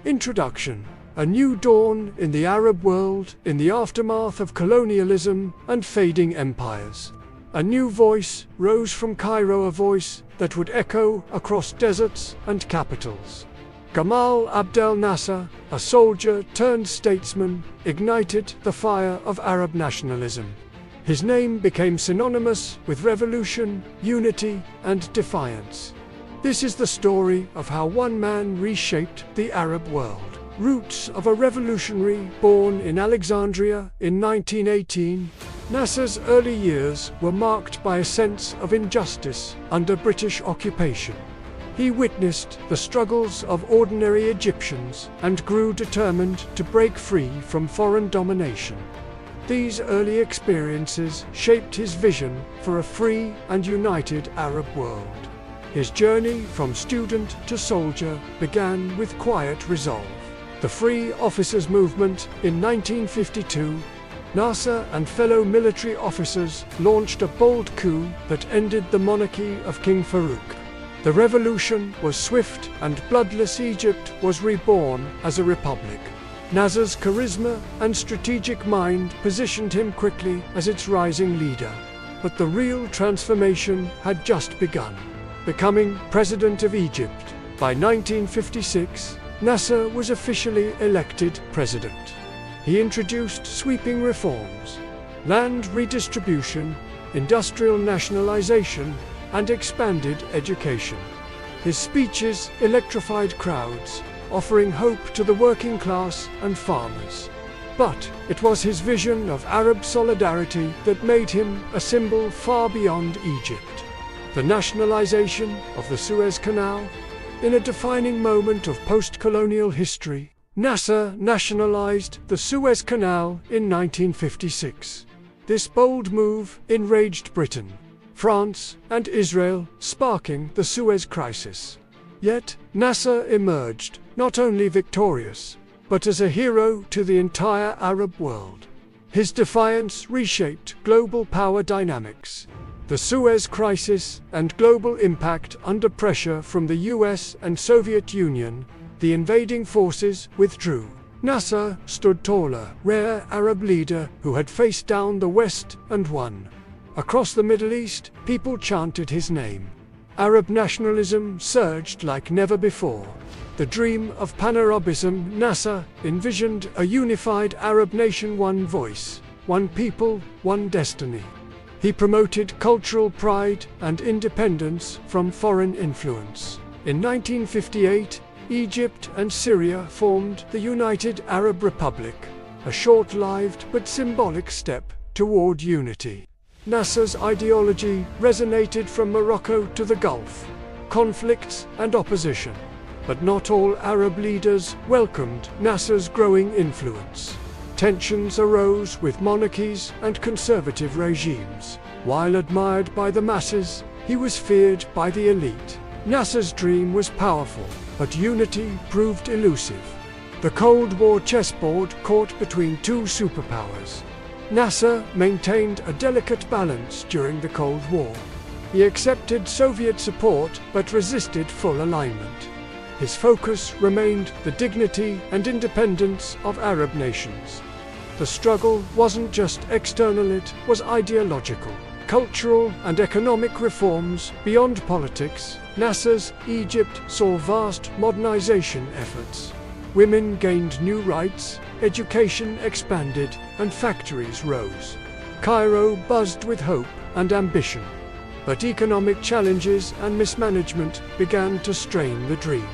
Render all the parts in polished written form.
Introduction. A new dawn in the Arab world in the aftermath of colonialism and fading empires. A new voice rose from Cairo, a voice that would echo across deserts and capitals. Gamal Abdel Nasser, a soldier turned statesman, ignited the fire of Arab nationalism. His name became synonymous with revolution, unity, and defiance. This is the story of how one man reshaped the Arab world. Roots of a revolutionary born in Alexandria in 1918, Nasser's early years were marked by a sense of injustice under British occupation. He witnessed the struggles of ordinary Egyptians and grew determined to break free from foreign domination. These early experiences shaped his vision for a free and united Arab world. His journey from student to soldier began with quiet resolve. The Free Officers Movement in 1952, Nasser and fellow military officers launched a bold coup that ended the monarchy of King Farouk. The revolution was swift and bloodless. Egypt was reborn as a republic. Nasser's charisma and strategic mind positioned him quickly as its rising leader. But the real transformation had just begun. Becoming president of Egypt, by 1956, Nasser was officially elected president. He introduced sweeping reforms, land redistribution, industrial nationalization, and expanded education. His speeches electrified crowds, offering hope to the working class and farmers. But it was his vision of Arab solidarity that made him a symbol far beyond Egypt. The nationalization of the Suez Canal. In a defining moment of post-colonial history, Nasser nationalized the Suez Canal in 1956. This bold move enraged Britain, France, and Israel, sparking the Suez Crisis. Yet, Nasser emerged not only victorious, but as a hero to the entire Arab world. His defiance reshaped global power dynamics. The Suez Crisis and global impact under pressure from the US and Soviet Union, the invading forces withdrew. Nasser stood taller, rare Arab leader who had faced down the West and won. Across the Middle East, people chanted his name. Arab nationalism surged like never before. The dream of Pan-Arabism. Nasser envisioned a unified Arab nation, one voice, one people, one destiny. He promoted cultural pride and independence from foreign influence. In 1958, Egypt and Syria formed the United Arab Republic, a short-lived but symbolic step toward unity. Nasser's ideology resonated from Morocco to the Gulf, conflicts and opposition. But not all Arab leaders welcomed Nasser's growing influence. Tensions arose with monarchies and conservative regimes. While admired by the masses, he was feared by the elite. Nasser's dream was powerful, but unity proved elusive. The Cold War chessboard caught between two superpowers. Nasser maintained a delicate balance during the Cold War. He accepted Soviet support but resisted full alignment. His focus remained the dignity and independence of Arab nations. The struggle wasn't just external, it was ideological. Cultural and economic reforms beyond politics. Nasser's Egypt saw vast modernization efforts. Women gained new rights, education expanded, and factories rose. Cairo buzzed with hope and ambition. But economic challenges and mismanagement began to strain the dream.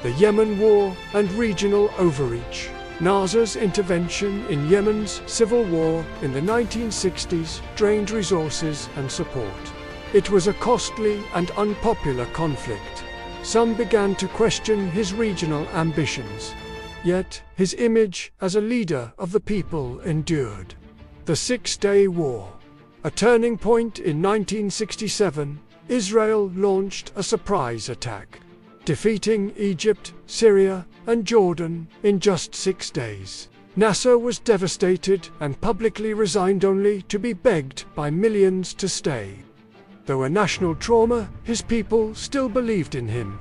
The Yemen War and regional overreach. Nasser's intervention in Yemen's civil war in the 1960s drained resources and support. It was a costly and unpopular conflict. Some began to question his regional ambitions. Yet, his image as a leader of the people endured. The Six-Day War. A turning point in 1967, Israel launched a surprise attack, defeating Egypt, Syria, and Jordan in just 6 days. Nasser was devastated and publicly resigned, only to be begged by millions to stay. Though a national trauma, his people still believed in him.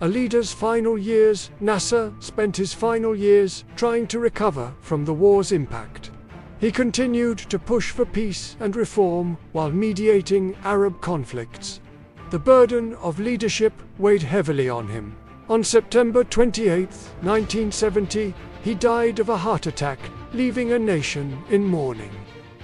A leader's final years, Nasser spent his final years trying to recover from the war's impact. He continued to push for peace and reform while mediating Arab conflicts. The burden of leadership weighed heavily on him. On September 28, 1970, he died of a heart attack, leaving a nation in mourning.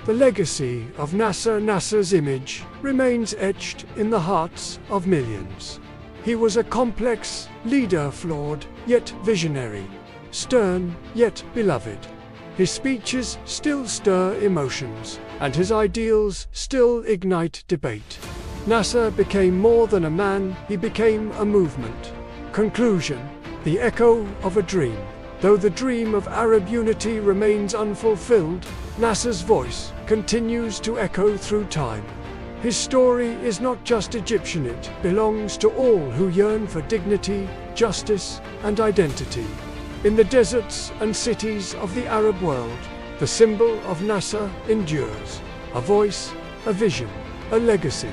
The legacy of Nasser's image remains etched in the hearts of millions. He was a complex leader, flawed yet visionary, stern yet beloved. His speeches still stir emotions, and his ideals still ignite debate. Nasser became more than a man, he became a movement. Conclusion: the echo of a dream. Though the dream of Arab unity remains unfulfilled, Nasser's voice continues to echo through time. His story is not just Egyptian, it belongs to all who yearn for dignity, justice, and identity. In the deserts and cities of the Arab world, the symbol of Nasser endures. A voice, a vision, a legacy.